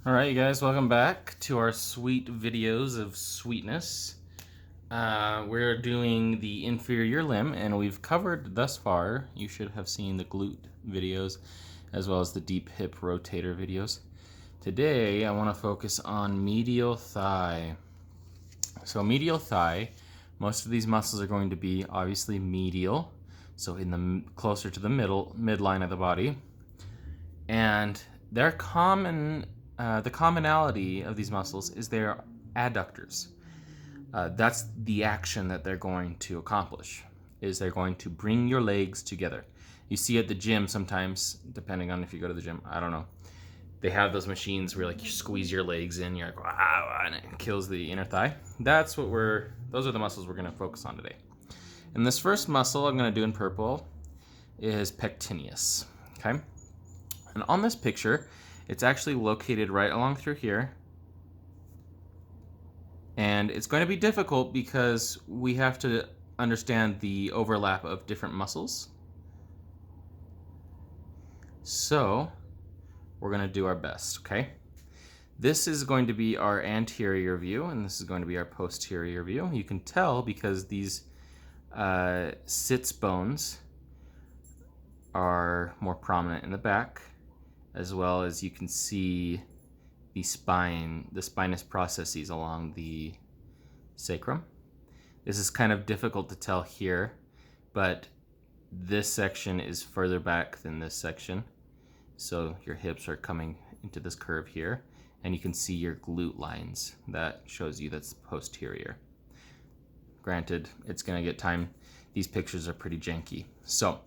Alright, you guys, welcome back to our sweet videos of sweetness. We're doing the inferior limb, and we've covered thus far. You should have seen the glute videos as well as the deep hip rotator videos. Today, I want to focus on medial thigh. So medial thigh, most of these muscles are going to be obviously medial, so in the closer to the midline of the body, and they're common. The commonality of these muscles is they're adductors. That's the action that they're going to accomplish, is they're going to bring your legs together. You see at the gym sometimes, depending on if you go to the gym, I don't know, they have those machines where like you squeeze your legs in, you're like, wow, and it kills the inner thigh. Those are the muscles we're gonna focus on today. And this first muscle I'm gonna do in purple is pectineus, okay? And on this picture, it's actually located right along through here. And it's going to be difficult because we have to understand the overlap of different muscles. So we're going to do our best, okay? This is going to be our anterior view, and this is going to be our posterior view. You can tell because these sits bones are more prominent in the back, as well as you can see the spine, the spinous processes along the sacrum. This is kind of difficult to tell here, but this section is further back than this section. So your hips are coming into this curve here, and you can see your glute lines. That shows you that's posterior. Granted, it's gonna get time. These pictures are pretty janky. So,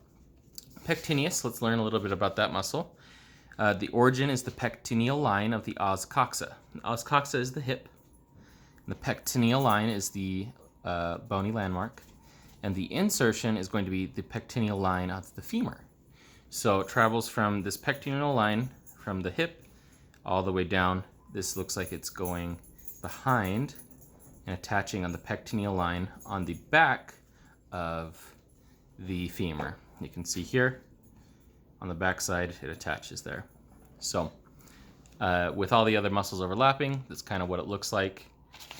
pectineus, let's learn a little bit about that muscle. The origin is the pectineal line of the os coxa. Os coxa is the hip. The pectineal line is the bony landmark. And the insertion is going to be the pectineal line of the femur. So it travels from this pectineal line from the hip all the way down. This looks like it's going behind and attaching on the pectineal line on the back of the femur. You can see here on the back side, it attaches there. So with all the other muscles overlapping, that's kind of what it looks like.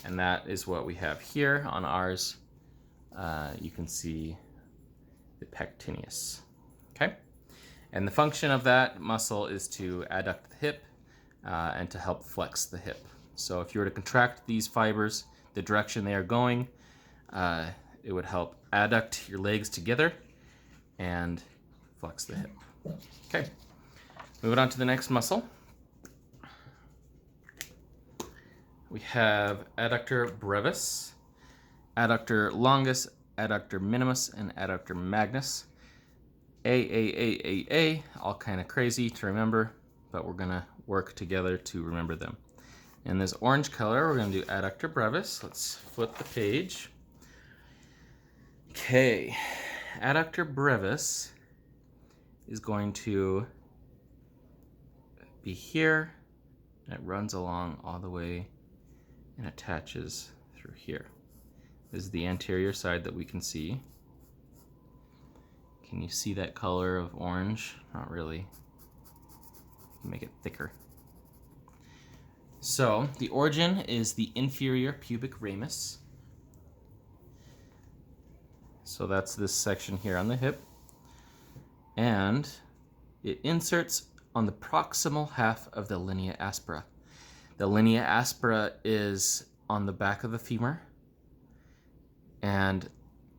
And that is what we have here on ours. You can see the pectineus, okay? And the function of that muscle is to adduct the hip and to help flex the hip. So if you were to contract these fibers, the direction they are going, it would help adduct your legs together and flex the hip. Okay, moving on to the next muscle. We have Adductor Brevis, Adductor Longus, Adductor Minimus, and Adductor Magnus. A, all kind of crazy to remember, but we're gonna work together to remember them. In this orange color, we're gonna do Adductor Brevis. Let's flip the page. Okay, Adductor Brevis is going to be here. It runs along all the way and attaches through here. This is the anterior side that we can see. Can you see that color of orange? Not really. Make it thicker. So the origin is the inferior pubic ramus. So that's this section here on the hip. And it inserts on the proximal half of the linea aspera. The linea aspera is on the back of the femur, and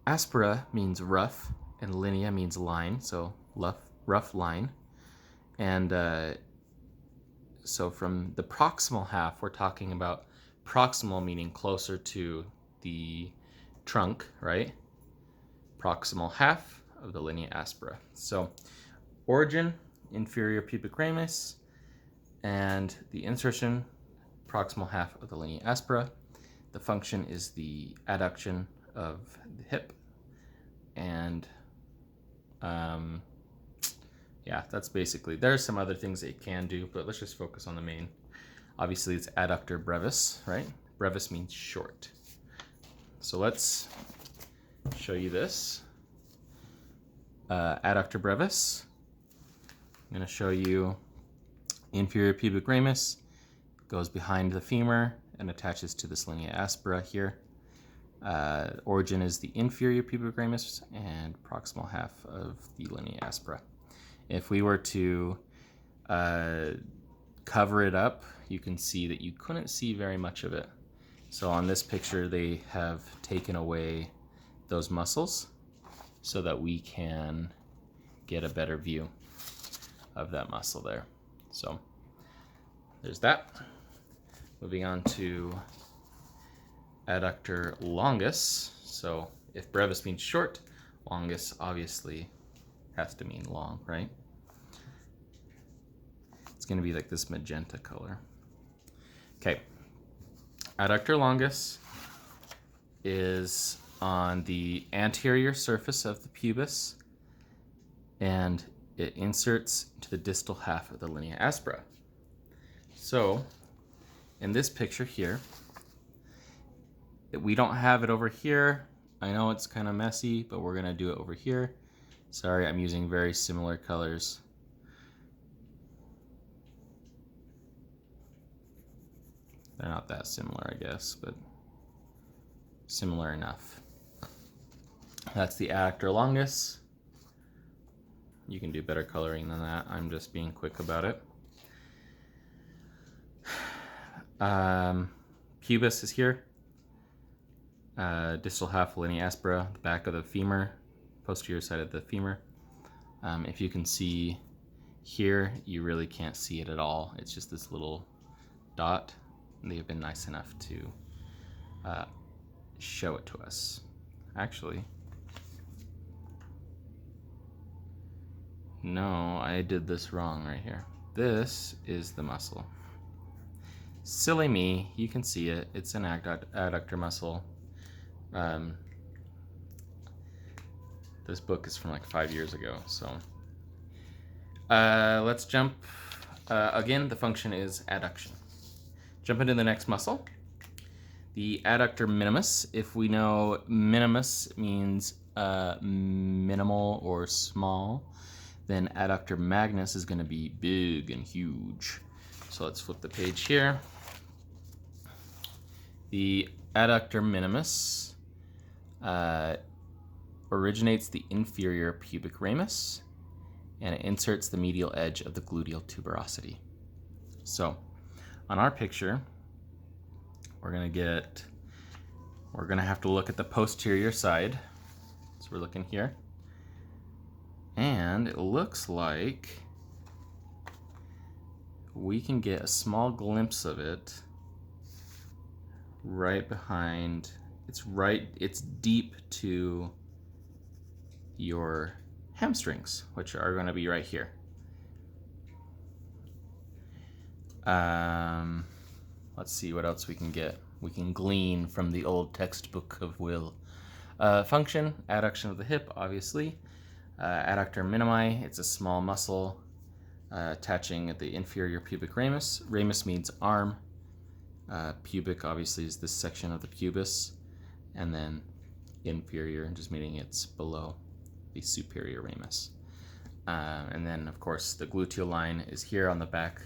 aspera means rough, and linea means line, so rough line. And so from the proximal half, we're talking about proximal meaning closer to the trunk, right? Proximal half of the linea aspera. So origin, inferior pubic ramus, and the insertion, proximal half of the linea aspera. The function is the adduction of the hip, and yeah, that's basically, there are some other things that it can do, but let's just focus on the main. Obviously it's Adductor Brevis, right? Brevis means short. So let's show you this. Adductor Brevis. I'm going to show you inferior pubic ramus goes behind the femur and attaches to this linea aspera here. Origin is the inferior pubic ramus and proximal half of the linea aspera. If we were to cover it up, you can see that you couldn't see very much of it. So on this picture, they have taken away those muscles so that we can get a better view of that muscle there. So there's that. Moving on to Adductor longus. So if brevis means short, longus obviously has to mean long, right? It's going to be like this magenta color. Okay. Adductor longus is on the anterior surface of the pubis, and it inserts into the distal half of the linea aspera. So in this picture here, we don't have it over here. I know it's kind of messy, but we're gonna do it over here. Sorry, I'm using very similar colors. They're not that similar, I guess, but similar enough. That's the Adductor longus. You can do better coloring than that. I'm just being quick about it. Pubis is here. Distal half linea aspera, the back of the femur, posterior side of the femur. If you can see here, you really can't see it at all. It's just this little dot. They've been nice enough to show it to us. Actually, no, I did this wrong right here. This is the muscle. Silly me, you can see it. It's an adductor muscle. This book is from like 5 years ago, so let's jump. Again, the function is adduction. Jump into the next muscle, the Adductor Minimus. If we know minimus means minimal or small, then Adductor Magnus is going to be big and huge. So let's flip the page here. The Adductor Minimus originates the inferior pubic ramus, and it inserts the medial edge of the gluteal tuberosity. So on our picture, we're gonna have to look at the posterior side. So we're looking here, and it looks like we can get a small glimpse of it right behind. It's deep to your hamstrings, which are going to be right here. Let's see what else we can get. We can glean from the old textbook of Will. Function, adduction of the hip, obviously. Adductor minimi, it's a small muscle attaching at the inferior pubic ramus. Ramus means arm. Pubic, obviously, is this section of the pubis. And then inferior, just meaning it's below the superior ramus. And then, of course, the gluteal line is here on the back,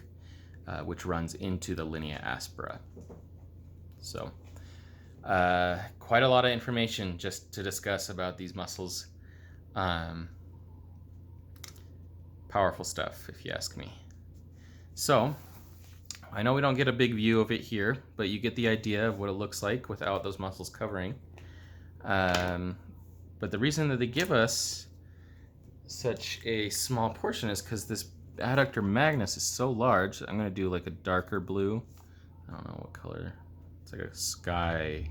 which runs into the linea aspera. So, quite a lot of information just to discuss about these muscles. Powerful stuff, if you ask me. So, I know we don't get a big view of it here, but you get the idea of what it looks like without those muscles covering. But the reason that they give us such a small portion is because this Adductor Magnus is so large. I'm going to do like a darker blue. I don't know what color. It's like a sky,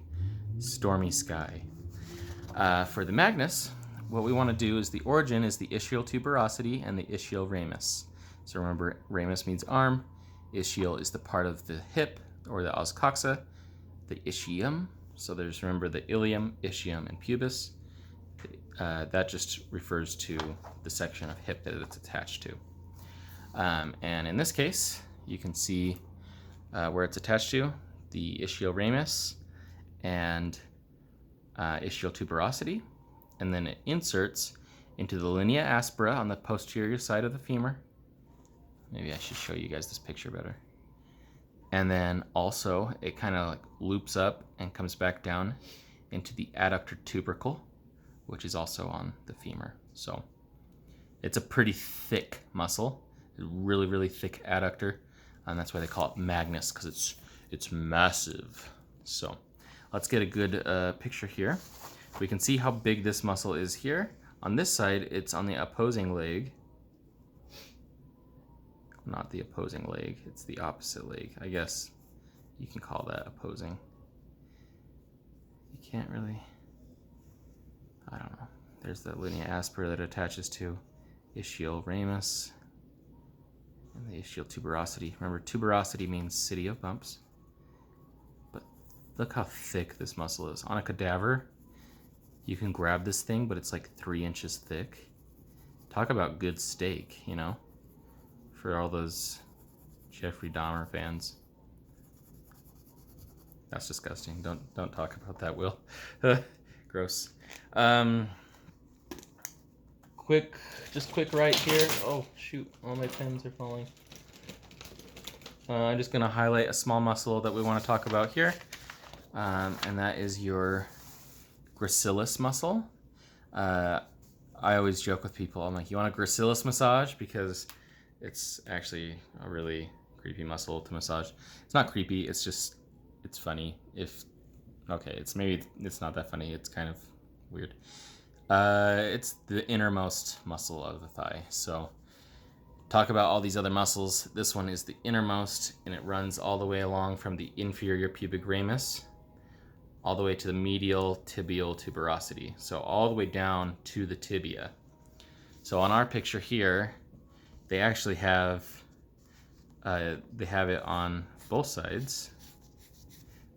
stormy sky. For the Magnus, what we want to do is the origin is the ischial tuberosity and the ischial ramus. So remember, ramus means arm. Ischial is the part of the hip or the os coxa. The ischium. So there's, remember, the ilium, ischium, and pubis. That just refers to the section of hip that it's attached to. And in this case, you can see where it's attached to, the ischial ramus and ischial tuberosity. And then it inserts into the linea aspera on the posterior side of the femur. Maybe I should show you guys this picture better. And then also it kind of like loops up and comes back down into the adductor tubercle, which is also on the femur. So it's a pretty thick muscle, a really, really thick adductor, and that's why they call it Magnus, because it's massive. So let's get a good picture here. We can see how big this muscle is here. On this side, it's on the opposing leg. Not the opposing leg, it's the opposite leg. I guess you can call that opposing. You can't really, I don't know. There's the linea aspera that attaches to ischial ramus and the ischial tuberosity. Remember, tuberosity means city of bumps. But look how thick this muscle is. On a cadaver, you can grab this thing, but it's like 3 inches thick. Talk about good steak, you know? For all those Jeffrey Dahmer fans. That's disgusting. Don't talk about that, Will. Gross. Quick right here. Oh shoot, all my pens are falling. I'm just gonna highlight a small muscle that we want to talk about here, and that is your gracilis muscle. I always joke with people. I'm like, you want a gracilis massage? Because it's actually a really creepy muscle to massage. It's not creepy, it's just, it's funny. It's not that funny, it's kind of weird. It's the innermost muscle of the thigh. So talk about all these other muscles. This one is the innermost, and it runs all the way along from the inferior pubic ramus all the way to the medial tibial tuberosity. So all the way down to the tibia. So on our picture here, they actually have it on both sides.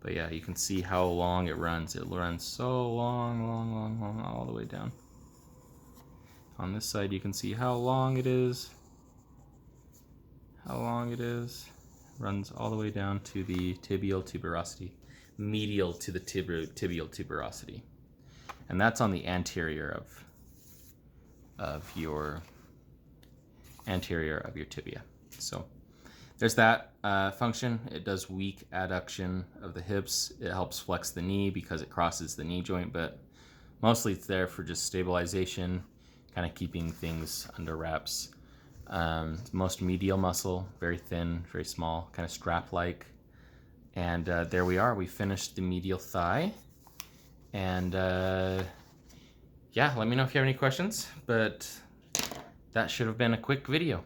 But yeah, you can see how long it runs. It runs so long, all the way down. On this side, you can see how long it is. Runs all the way down to the tibial tuberosity, medial to the tibial tuberosity. And that's on the anterior of your tibia. So there's that function. It does weak adduction of the hips. It helps flex the knee because it crosses the knee joint, but mostly it's there for just stabilization, kind of keeping things under wraps. Most medial muscle, very thin, very small, kind of strap-like. And there we are. We finished the medial thigh. And yeah, let me know if you have any questions, but that should have been a quick video.